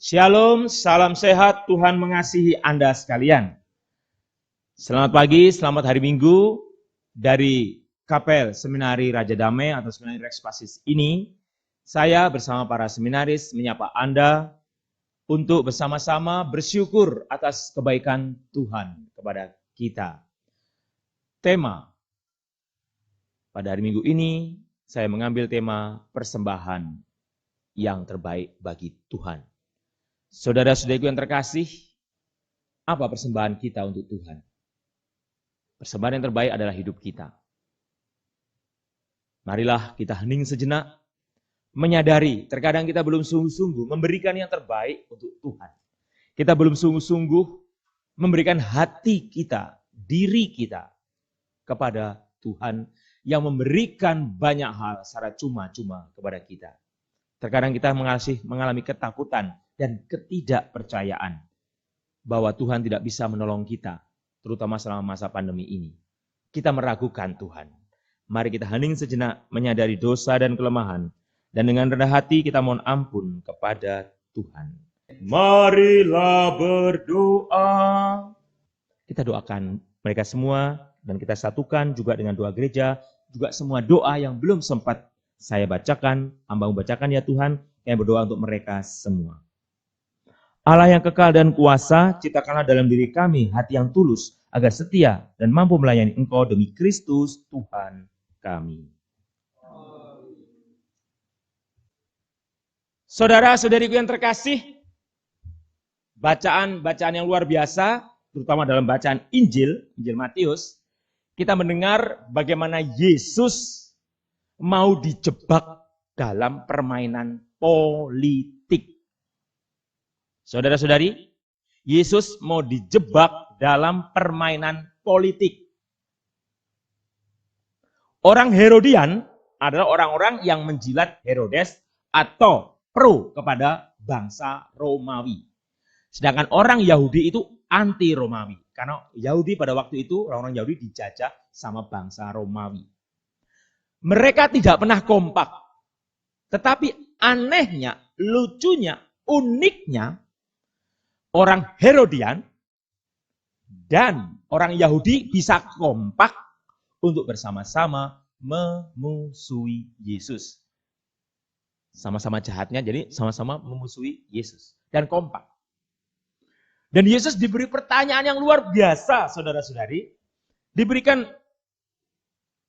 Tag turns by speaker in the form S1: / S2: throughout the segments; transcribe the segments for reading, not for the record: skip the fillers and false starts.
S1: Shalom, salam sehat, Tuhan mengasihi Anda sekalian. Selamat pagi, selamat hari Minggu dari Kapel Seminari Raja Damai atau Seminari Rex Pasis ini. Saya bersama para seminaris menyapa Anda untuk bersama-sama bersyukur atas kebaikan Tuhan kepada kita. Tema pada hari Minggu ini saya mengambil tema persembahan yang terbaik bagi Tuhan. Saudara-saudariku yang terkasih, apa persembahan kita untuk Tuhan? Persembahan yang terbaik adalah hidup kita. Marilah kita hening sejenak, menyadari terkadang kita belum sungguh-sungguh memberikan yang terbaik untuk Tuhan. Kita belum sungguh-sungguh memberikan hati kita, diri kita kepada Tuhan yang memberikan banyak hal secara cuma-cuma kepada kita. Terkadang kita mengalami ketakutan dan ketidakpercayaan bahwa Tuhan tidak bisa menolong kita, terutama selama masa pandemi ini. Kita meragukan Tuhan. Mari kita hening sejenak, menyadari dosa dan kelemahan, dan dengan rendah hati kita mohon ampun kepada Tuhan. Marilah berdoa. Kita doakan mereka semua, dan kita satukan juga dengan doa gereja, juga semua doa yang belum sempat saya bacakan, hamba membacakan ya Tuhan, yang berdoa untuk mereka semua. Allah yang kekal dan kuasa, ciptakanlah dalam diri kami hati yang tulus, agar setia dan mampu melayani Engkau demi Kristus Tuhan kami. Saudara-saudariku yang terkasih, bacaan yang luar biasa, terutama dalam bacaan Injil Matius, kita mendengar bagaimana Yesus mau dijebak dalam permainan politik. Saudara-saudari, Yesus mau dijebak dalam permainan politik. Orang Herodian adalah orang-orang yang menjilat Herodes atau pro kepada bangsa Romawi. Sedangkan orang Yahudi itu anti Romawi. Karena Yahudi pada waktu itu, orang-orang Yahudi dijajah sama bangsa Romawi. Mereka tidak pernah kompak. Tetapi anehnya, lucunya, uniknya, orang Herodian dan orang Yahudi bisa kompak untuk bersama-sama memusuhi Yesus. Sama-sama jahatnya, jadi sama-sama memusuhi Yesus. Dan kompak. Dan Yesus diberi pertanyaan yang luar biasa, saudara-saudari. Diberikan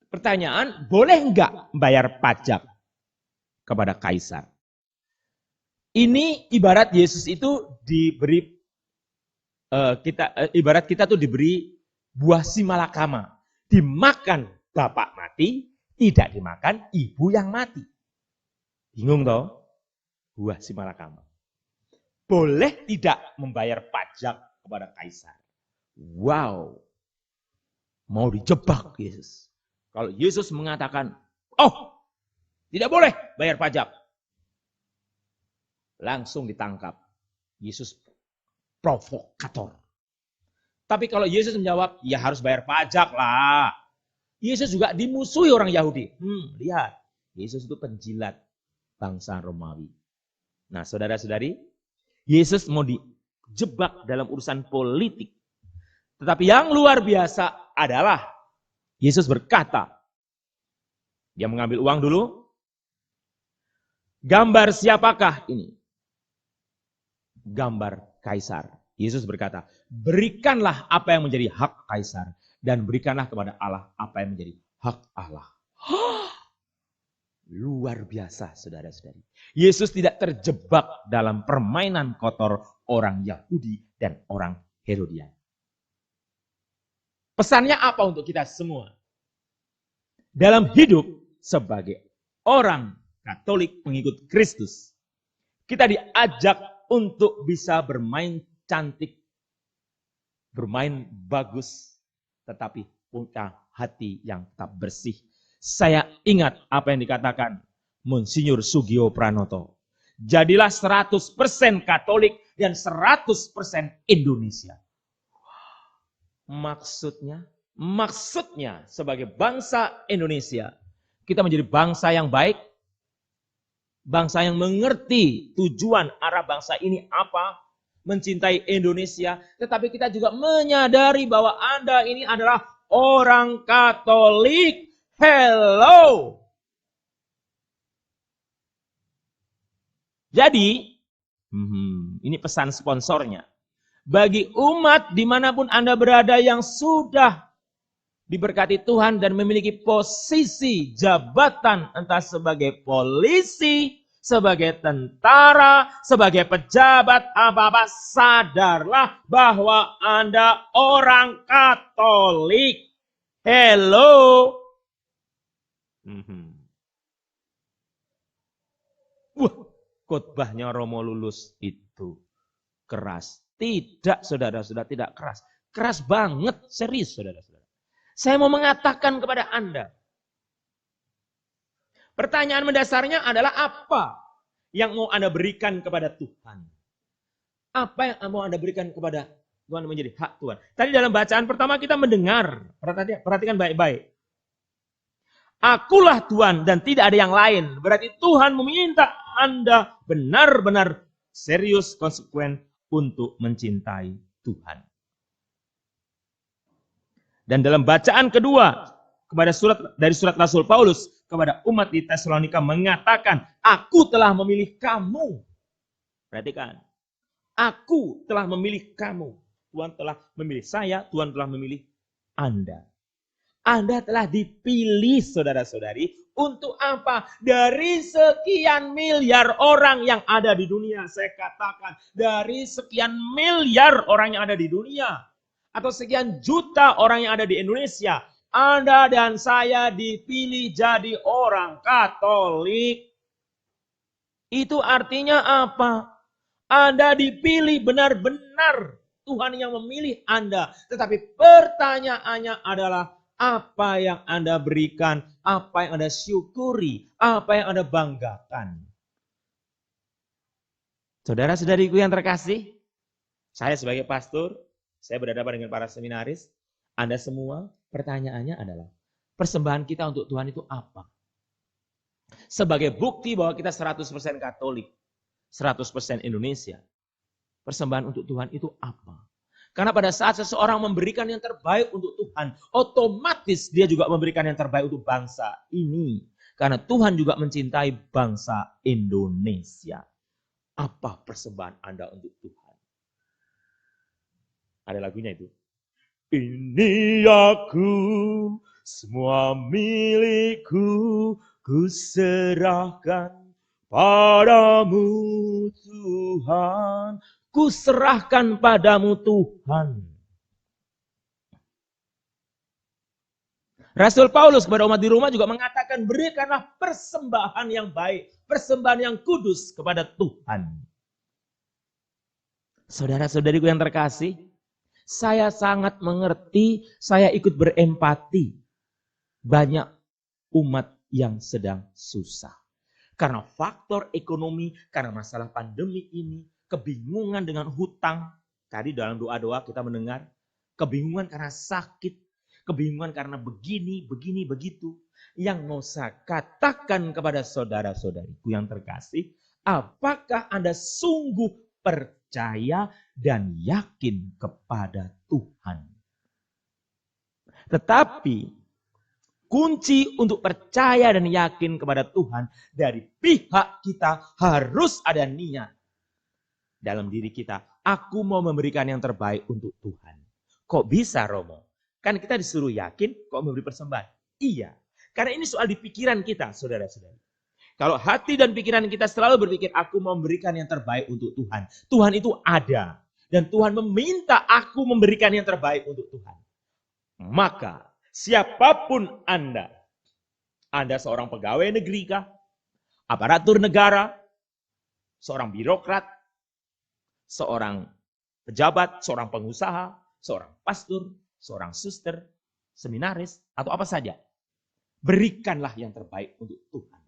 S1: pertanyaan, boleh enggak bayar pajak kepada Kaisar? Ini ibarat Yesus itu diberi ibarat kita tuh diberi buah simalakama, dimakan bapak mati, tidak dimakan ibu yang mati. Bingung toh? Buah simalakama. Boleh tidak membayar pajak kepada Kaisar. Wow. Mau dijebak Yesus. Kalau Yesus mengatakan, oh, tidak boleh bayar pajak. Langsung ditangkap. Yesus provokator. Tapi kalau Yesus menjawab, ya harus bayar pajak lah. Yesus juga dimusuhi orang Yahudi. Lihat, Yesus itu penjilat bangsa Romawi. Nah, saudara-saudari, Yesus mau dijebak dalam urusan politik. Tetapi yang luar biasa adalah Yesus berkata, dia mengambil uang dulu. Gambar siapakah ini? Gambar Kaisar. Yesus berkata, berikanlah apa yang menjadi hak Kaisar dan berikanlah kepada Allah apa yang menjadi hak Allah. Luar biasa, saudara-saudari. Yesus tidak terjebak dalam permainan kotor orang Yahudi dan orang Herodian. Pesannya apa untuk kita semua? Dalam hidup sebagai orang Katolik pengikut Kristus, kita diajak untuk bisa bermain cantik, bermain bagus, tetapi punya hati yang tetap bersih. Saya ingat apa yang dikatakan Monsinyur Sugio Pranoto. Jadilah 100% Katolik dan 100% Indonesia. Maksudnya sebagai bangsa Indonesia, kita menjadi bangsa yang baik, Bangsa yang mengerti tujuan arah bangsa ini apa, mencintai Indonesia, tetapi kita juga menyadari bahwa Anda ini adalah orang Katolik. Hello. Jadi, ini pesan sponsornya. Bagi umat dimanapun Anda berada yang sudah diberkati Tuhan dan memiliki posisi jabatan, entah sebagai polisi, sebagai tentara, sebagai pejabat apa-apa, sadarlah bahwa Anda orang Katolik. Hello. Wah, khotbahnya Romo Lulus itu keras. Tidak, saudara-saudara, tidak keras. Keras banget, serius, saudara-saudara. Saya mau mengatakan kepada Anda. Pertanyaan mendasarnya adalah apa yang mau Anda berikan kepada Tuhan? Apa yang mau Anda berikan kepada Tuhan menjadi hak Tuhan? Tadi dalam bacaan pertama kita mendengar. Perhatikan baik-baik. Akulah Tuhan dan tidak ada yang lain. Berarti Tuhan meminta Anda benar-benar serius, konsekuen untuk mencintai Tuhan. Dan dalam bacaan kedua kepada dari surat Rasul Paulus kepada umat di Tesalonika mengatakan, aku telah memilih kamu. Perhatikan. Aku telah memilih kamu. Tuhan telah memilih saya, Tuhan telah memilih Anda. Anda telah dipilih, saudara-saudari, untuk apa? Dari sekian miliar orang yang ada di dunia. Saya katakan, dari sekian miliar orang yang ada di dunia. Atau sekian juta orang yang ada di Indonesia. Anda dan saya dipilih jadi orang Katolik. Itu artinya apa? Anda dipilih benar-benar. Tuhan yang memilih Anda. Tetapi pertanyaannya adalah, apa yang Anda berikan, apa yang Anda syukuri, apa yang Anda banggakan. Saudara-saudariku yang terkasih, saya sebagai pastor, saya berhadapan dengan para seminaris, Anda semua, pertanyaannya adalah, persembahan kita untuk Tuhan itu apa? Sebagai bukti bahwa kita 100% Katolik, 100% Indonesia, persembahan untuk Tuhan itu apa? Karena pada saat seseorang memberikan yang terbaik untuk Tuhan, otomatis dia juga memberikan yang terbaik untuk bangsa ini. Karena Tuhan juga mencintai bangsa Indonesia. Apa persembahan Anda untuk Tuhan? Ada lagunya itu. Ini aku, semua milikku, ku serahkan padamu Tuhan. Ku serahkan padamu Tuhan. Rasul Paulus kepada umat di Roma juga mengatakan, berikanlah persembahan yang baik, persembahan yang kudus kepada Tuhan. Saudara-saudariku yang terkasih, saya sangat mengerti, saya ikut berempati. Banyak umat yang sedang susah. Karena faktor ekonomi, karena masalah pandemi ini, kebingungan dengan hutang. Tadi dalam doa-doa kita mendengar. Kebingungan karena sakit. Kebingungan karena begini, begitu. Yang mau saya katakan kepada saudara-saudariku yang terkasih. Apakah Anda sungguh percaya dan yakin kepada Tuhan? Tetapi kunci untuk percaya dan yakin kepada Tuhan dari pihak kita harus ada niat. Dalam diri kita, aku mau memberikan yang terbaik untuk Tuhan. Kok bisa, Romo? Kan kita disuruh yakin kok memberi persembahan. Iya, karena ini soal di pikiran kita, saudara-saudara. Kalau hati dan pikiran kita selalu berpikir, aku mau memberikan yang terbaik untuk Tuhan. Tuhan itu ada. Dan Tuhan meminta aku memberikan yang terbaik untuk Tuhan. Maka, siapapun Anda seorang pegawai negeri kah? Aparatur negara? Seorang birokrat? Seorang pejabat, seorang pengusaha, seorang pastor, seorang suster, seminaris, atau apa saja. Berikanlah yang terbaik untuk Tuhan.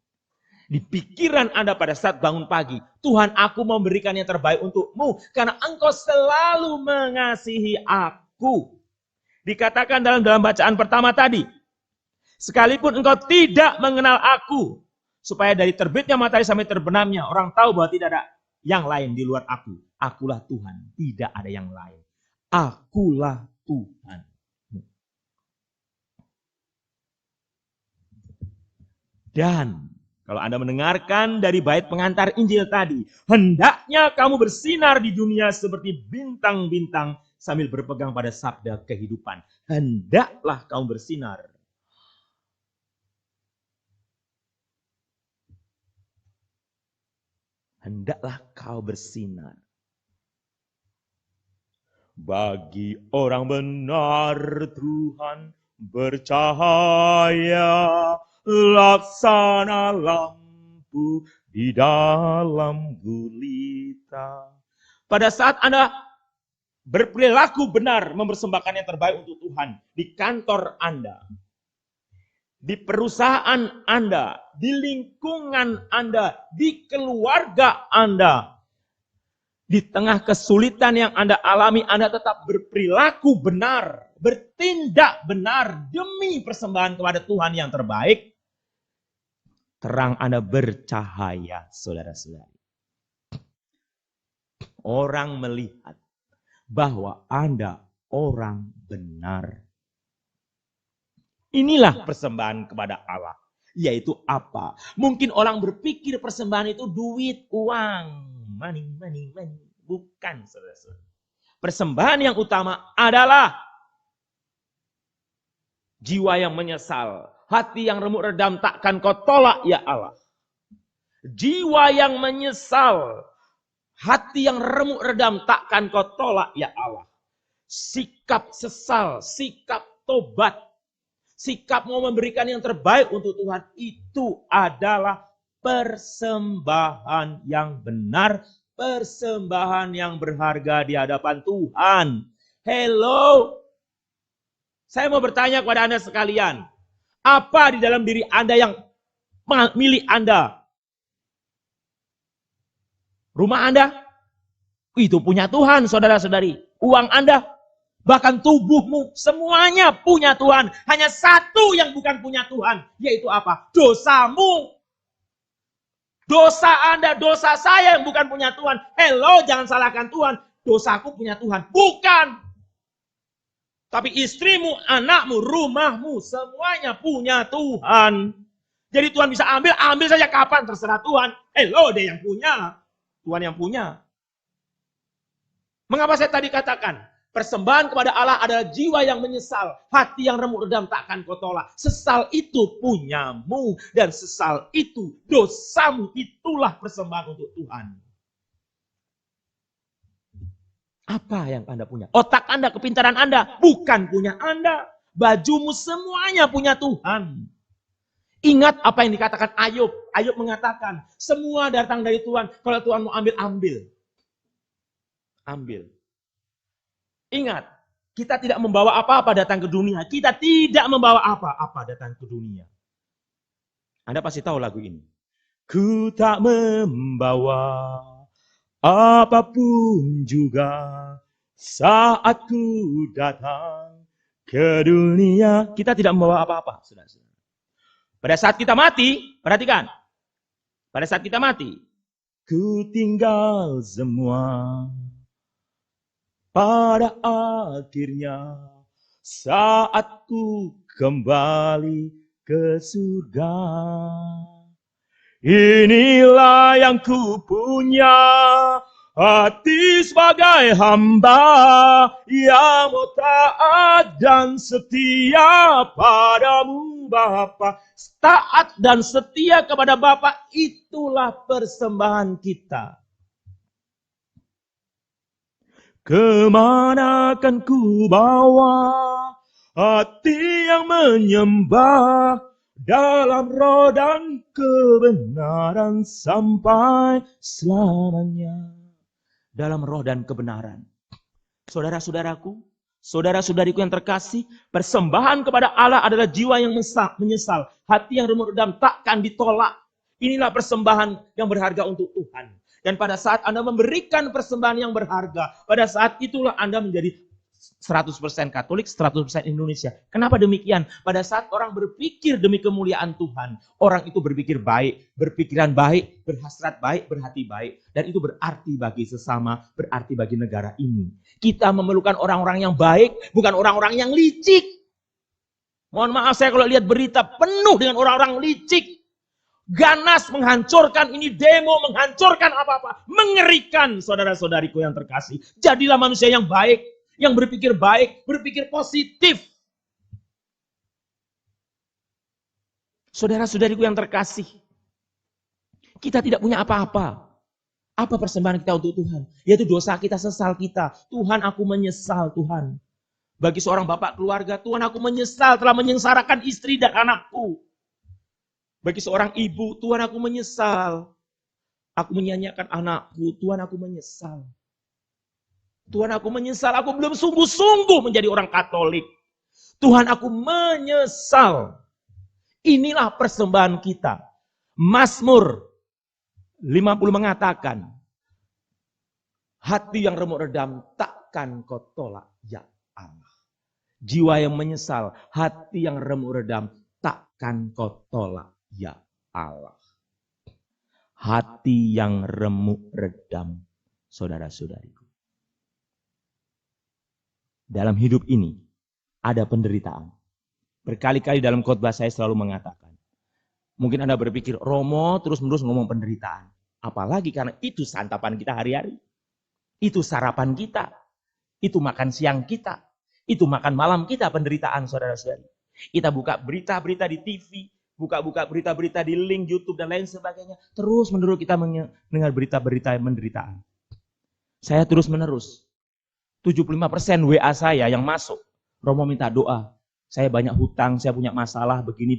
S1: Di pikiran Anda pada saat bangun pagi, Tuhan, aku mau memberikan yang terbaik untukmu, karena Engkau selalu mengasihi aku. Dikatakan dalam bacaan pertama tadi, sekalipun engkau tidak mengenal aku, supaya dari terbitnya matahari sampai terbenamnya orang tahu bahwa tidak ada yang lain di luar aku. Akulah Tuhan, tidak ada yang lain. Akulah Tuhan. Dan kalau Anda mendengarkan dari bait pengantar Injil tadi, hendaknya kamu bersinar di dunia seperti bintang-bintang sambil berpegang pada sabda kehidupan. Hendaklah kamu bersinar. Hendaklah kau bersinar. Bagi orang benar Tuhan bercahaya, laksana lampu di dalam gulita. Pada saat Anda berperilaku benar, mempersembahkan yang terbaik untuk Tuhan, di kantor Anda, di perusahaan Anda, di lingkungan Anda, di keluarga Anda, di tengah kesulitan yang Anda alami, Anda tetap berperilaku benar, bertindak benar demi persembahan kepada Tuhan yang terbaik. Terang Anda bercahaya, saudara-saudari. Orang melihat bahwa Anda orang benar. Inilah persembahan kepada Allah. Yaitu apa? Mungkin orang berpikir persembahan itu duit, uang. Money. Bukan, saudara-saudara. Persembahan yang utama adalah jiwa yang menyesal. Hati yang remuk redam takkan kau tolak, ya Allah. Jiwa yang menyesal. Hati yang remuk redam takkan kau tolak, ya Allah. Sikap sesal, sikap tobat. Sikap mau memberikan yang terbaik untuk Tuhan, itu adalah persembahan yang benar, persembahan yang berharga di hadapan Tuhan. Hello, saya mau bertanya kepada Anda sekalian, apa di dalam diri Anda yang milik Anda? Rumah Anda? Itu punya Tuhan, saudara-saudari. Uang Anda? Bahkan tubuhmu, semuanya punya Tuhan. Hanya satu yang bukan punya Tuhan. Yaitu apa? Dosamu. Dosa Anda, dosa saya yang bukan punya Tuhan. Hello, jangan salahkan Tuhan. Dosaku punya Tuhan. Bukan. Tapi istrimu, anakmu, rumahmu, semuanya punya Tuhan. Jadi Tuhan bisa ambil saja kapan terserah Tuhan. Hello, dia yang punya. Tuhan yang punya. Mengapa saya tadi katakan? Persembahan kepada Allah adalah jiwa yang menyesal. Hati yang remuk redam takkan kau tolak. Sesal itu punyamu. Dan sesal itu dosamu. Itulah persembahan untuk Tuhan. Apa yang Anda punya? Otak Anda, kepintaran Anda. Bukan punya Anda. Bajumu semuanya punya Tuhan. Ingat apa yang dikatakan Ayub. Ayub mengatakan, semua datang dari Tuhan. Kalau Tuhan mau ambil, ambil. Ambil. Ingat, kita tidak membawa apa-apa datang ke dunia. Kita tidak membawa apa-apa datang ke dunia. Anda pasti tahu lagu ini. Ku tak membawa apapun juga saat ku datang ke dunia. Kita tidak membawa apa-apa, saudara-saudara. Pada saat kita mati, perhatikan. Pada saat kita mati, ku tinggal semua. Pada akhirnya saat ku kembali ke surga. Inilah yang ku punya, hati sebagai hamba yang mau taat dan setia padamu Bapa. Taat dan setia kepada Bapa, itulah persembahan kita. Kemana akan ku bawa hati yang menyembah dalam roh dan kebenaran sampai selamanya. Dalam roh dan kebenaran. Saudara-saudaraku, saudara-saudariku yang terkasih, persembahan kepada Allah adalah jiwa yang menyesal. Hati yang remuk redam takkan ditolak. Inilah persembahan yang berharga untuk Tuhan. Dan pada saat Anda memberikan persembahan yang berharga, pada saat itulah Anda menjadi 100% Katolik, 100% Indonesia. Kenapa demikian? Pada saat orang berpikir demi kemuliaan Tuhan, orang itu berpikir baik, berpikiran baik, berhasrat baik, berhati baik. Dan itu berarti bagi sesama, berarti bagi negara ini. Kita memerlukan orang-orang yang baik, bukan orang-orang yang licik. Mohon maaf, saya kalau lihat berita penuh dengan orang-orang licik. Ganas menghancurkan, ini demo menghancurkan apa-apa. Mengerikan, saudara-saudariku yang terkasih. Jadilah manusia yang baik, yang berpikir baik, berpikir positif. Saudara-saudariku yang terkasih, kita tidak punya apa-apa. Apa persembahan kita untuk Tuhan? Yaitu dosa kita, sesal kita. Tuhan, aku menyesal, Tuhan. Bagi seorang bapak keluarga, Tuhan, aku menyesal telah menyengsarakan istri dan anakku. Bagi seorang ibu, Tuhan, aku menyesal. Aku menyanyiakan anakku, Tuhan, aku menyesal. Tuhan, aku menyesal, aku belum sungguh-sungguh menjadi orang Katolik. Tuhan, aku menyesal. Inilah persembahan kita. Mazmur 50 mengatakan, hati yang remuk redam takkan kau tolak, ya Allah. Jiwa yang menyesal, hati yang remuk redam takkan kau tolak, ya Allah. Hati yang remuk redam, saudara-saudariku. Dalam hidup ini ada penderitaan. Berkali-kali dalam khotbah saya selalu mengatakan, mungkin Anda berpikir, Romo terus-menerus ngomong penderitaan. Apalagi karena itu santapan kita hari-hari. Itu sarapan kita. Itu makan siang kita. Itu makan malam kita, penderitaan, saudara-saudari. Kita buka berita-berita di TV, buka-buka berita-berita di link YouTube dan lain sebagainya. Terus-menerus kita mendengar berita-berita penderitaan. Saya terus-menerus. 75% WA saya yang masuk, Romo minta doa. Saya banyak hutang, saya punya masalah, begini.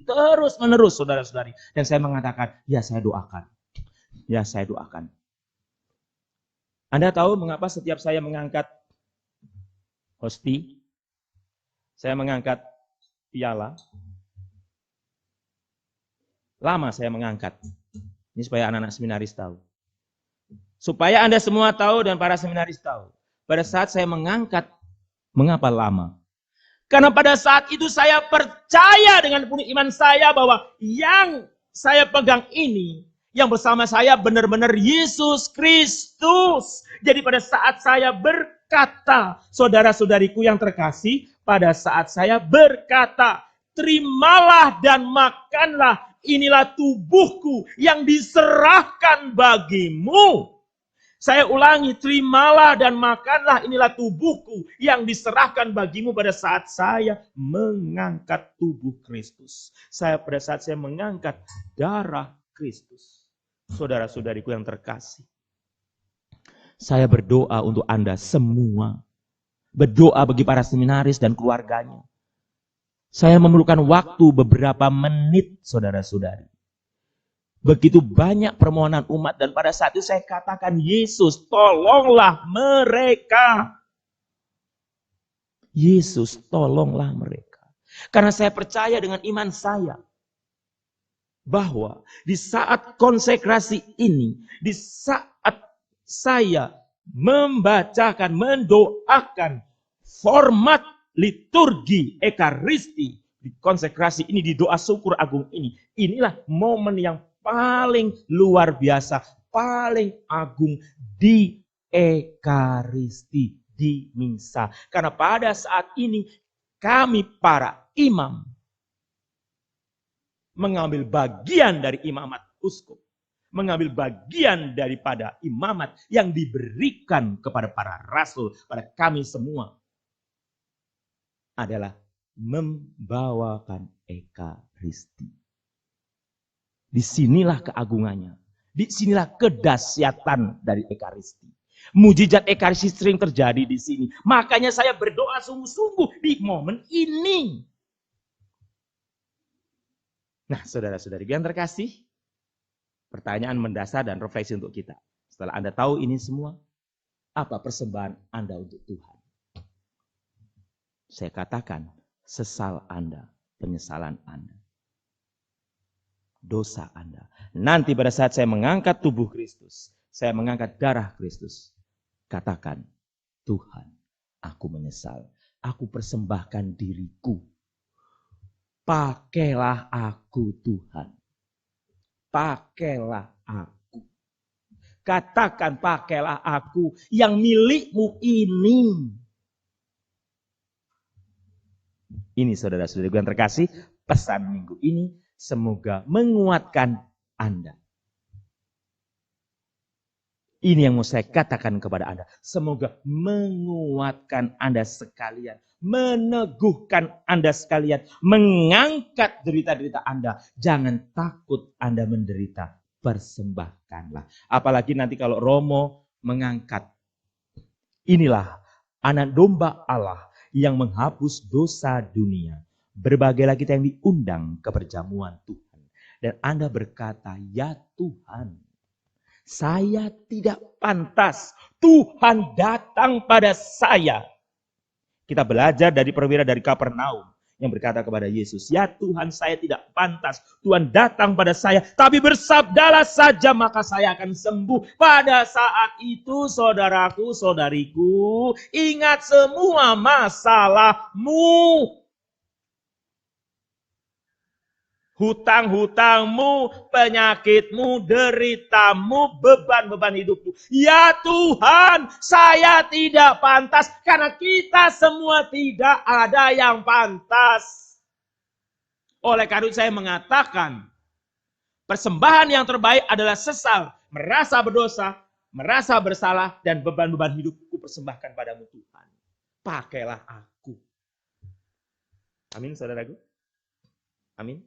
S1: Terus-menerus, saudara-saudari. Dan saya mengatakan, ya saya doakan. Ya saya doakan. Anda tahu mengapa setiap saya mengangkat hosti, saya mengangkat piala, lama saya mengangkat. Ini supaya anak-anak seminaris tahu. Supaya Anda semua tahu dan para seminaris tahu. Pada saat saya mengangkat, mengapa lama? Karena pada saat itu saya percaya dengan penuh iman saya bahwa yang saya pegang ini, yang bersama saya benar-benar Yesus Kristus. Jadi pada saat saya berkata, saudara-saudariku yang terkasih, pada saat saya berkata, terimalah dan makanlah, inilah tubuhku yang diserahkan bagimu. Saya ulangi, terimalah dan makanlah, inilah tubuhku yang diserahkan bagimu pada saat saya mengangkat tubuh Kristus. Pada saat saya mengangkat darah Kristus. Saudara-saudariku yang terkasih. Saya berdoa untuk Anda semua. Berdoa bagi para seminaris dan keluarganya. Saya memerlukan waktu beberapa menit, saudara-saudari. Begitu banyak permohonan umat dan pada saat itu saya katakan, Yesus tolonglah mereka. Yesus tolonglah mereka. Karena saya percaya dengan iman saya. Bahwa di saat konsekrasi ini, di saat saya membacakan, mendoakan format liturgi ekaristi, di konsekrasi ini, di doa syukur agung ini, inilah momen yang paling luar biasa, paling agung di ekaristi, di misa. Karena pada saat ini kami para imam mengambil bagian dari imamat uskup, mengambil bagian daripada imamat yang diberikan kepada para rasul, pada kami semua, adalah membawakan ekaristi. Disinilah keagungannya. Disinilah kedahsyatan dari ekaristi. Mujizat ekaristi sering terjadi di sini. Makanya saya berdoa sungguh-sungguh di momen ini. Nah, saudara-saudari yang terkasih, pertanyaan mendasar dan refleksi untuk kita. Setelah Anda tahu ini semua, apa persembahan Anda untuk Tuhan? Saya katakan, sesal Anda, penyesalan Anda. Dosa Anda. Nanti pada saat saya mengangkat tubuh Kristus, saya mengangkat darah Kristus, katakan, Tuhan, aku menyesal. Aku persembahkan diriku. Pakailah aku Tuhan. Pakailah aku. Katakan pakailah aku yang milikmu ini. Ini saudara-saudara yang terkasih, pesan minggu ini semoga menguatkan Anda. Ini yang mau saya katakan kepada Anda. Semoga menguatkan Anda sekalian. Meneguhkan Anda sekalian. Mengangkat derita-derita Anda. Jangan takut Anda menderita. Persembahkanlah. Apalagi nanti kalau Romo mengangkat. Inilah anak domba Allah yang menghapus dosa dunia. Berbagailah kita yang diundang ke perjamuan Tuhan. Dan Anda berkata, ya Tuhan, saya tidak pantas. Tuhan datang pada saya. Kita belajar dari perwira dari Kapernaum yang berkata kepada Yesus, ya Tuhan, saya tidak pantas. Tuhan datang pada saya, tapi bersabdalah saja maka saya akan sembuh. Pada saat itu saudaraku, saudariku, ingat semua masalahmu. Hutang-hutangmu, penyakitmu, deritamu, beban-beban hidupmu. Ya Tuhan, saya tidak pantas karena kita semua tidak ada yang pantas. Oleh karena itu saya mengatakan, persembahan yang terbaik adalah sesal, merasa berdosa, merasa bersalah, dan beban-beban hidupku persembahkan padamu Tuhan. Pakailah aku. Amin, saudaraku. Amin.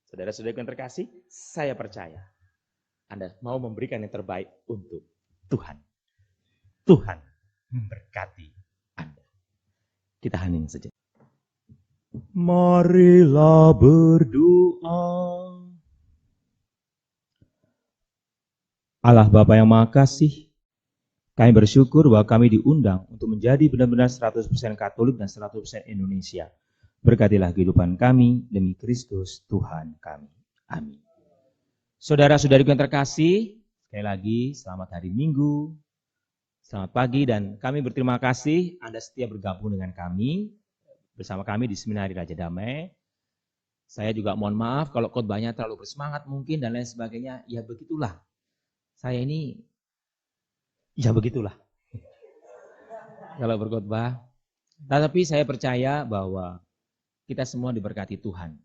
S1: Saudara-saudara yang terkasih, saya percaya Anda mau memberikan yang terbaik untuk Tuhan. Tuhan memberkati Anda. Kita hening saja. Marilah berdoa. Allah Bapa yang Maha Kasih, kami bersyukur bahwa kami diundang untuk menjadi benar-benar 100% Katolik dan 100% Indonesia. Berkatilah kehidupan kami demi Kristus Tuhan kami. Amin. Saudara-saudariku yang terkasih, sekali lagi selamat hari Minggu, selamat pagi, dan kami berterima kasih Anda setia bergabung dengan kami, bersama kami di Seminari Raja Damai. Saya juga mohon maaf kalau khotbahnya terlalu bersemangat mungkin dan lain sebagainya. Ya begitulah. Saya ini, ya begitulah. Kalau berkhotbah. Tetapi saya percaya bahwa kita semua diberkati Tuhan.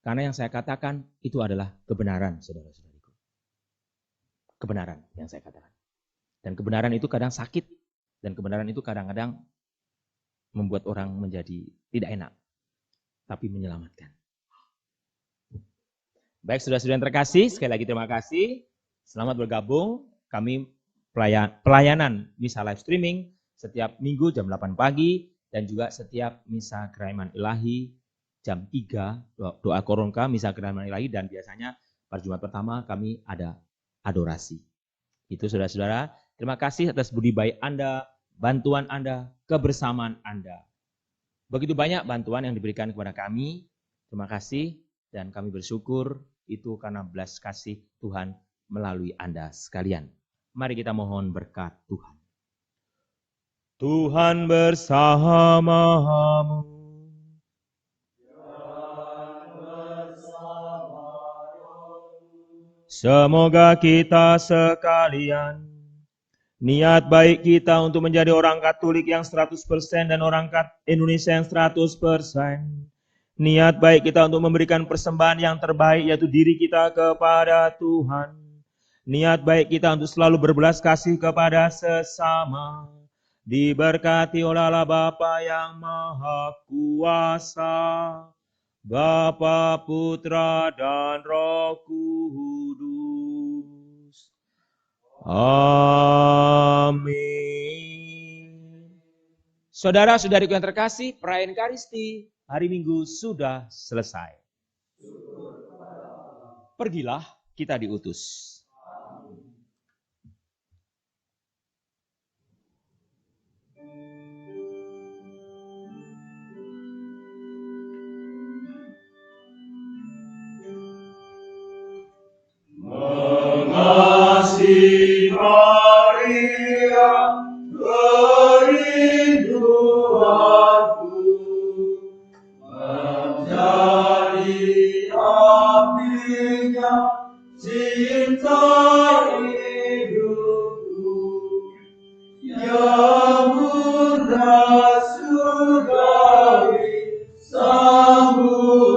S1: Karena yang saya katakan itu adalah kebenaran, saudara-saudariku. Kebenaran yang saya katakan. Dan kebenaran itu kadang sakit. Dan kebenaran itu kadang-kadang membuat orang menjadi tidak enak. Tapi menyelamatkan. Baik, saudara-saudara yang terkasih, sekali lagi terima kasih. Selamat bergabung. Kami pelayanan misa live streaming setiap minggu jam 8 pagi. Dan juga setiap misa Kerahiman Ilahi jam 3, doa koronka, misa Kerahiman Ilahi, dan biasanya pada Jumat pertama kami ada adorasi. Itu saudara-saudara, terima kasih atas budi baik Anda, bantuan Anda, kebersamaan Anda. Begitu banyak bantuan yang diberikan kepada kami, terima kasih, dan kami bersyukur itu karena belas kasih Tuhan melalui Anda sekalian. Mari kita mohon berkat Tuhan. Tuhan bersamamu. Semoga kita sekalian, niat baik kita untuk menjadi orang Katolik yang 100% dan orang Indonesia yang 100%. Niat baik kita untuk memberikan persembahan yang terbaik, yaitu diri kita kepada Tuhan. Niat baik kita untuk selalu berbelas kasih kepada sesama. Diberkati oleh Allah Bapa yang Maha Kuasa, Bapa, Putra, dan Roh Kudus. Amin. Saudara-saudariku yang terkasih, perayaan Ekaristi hari Minggu sudah selesai. Pergilah, kita diutus. Mengasihi Maria, beri
S2: Samudra surga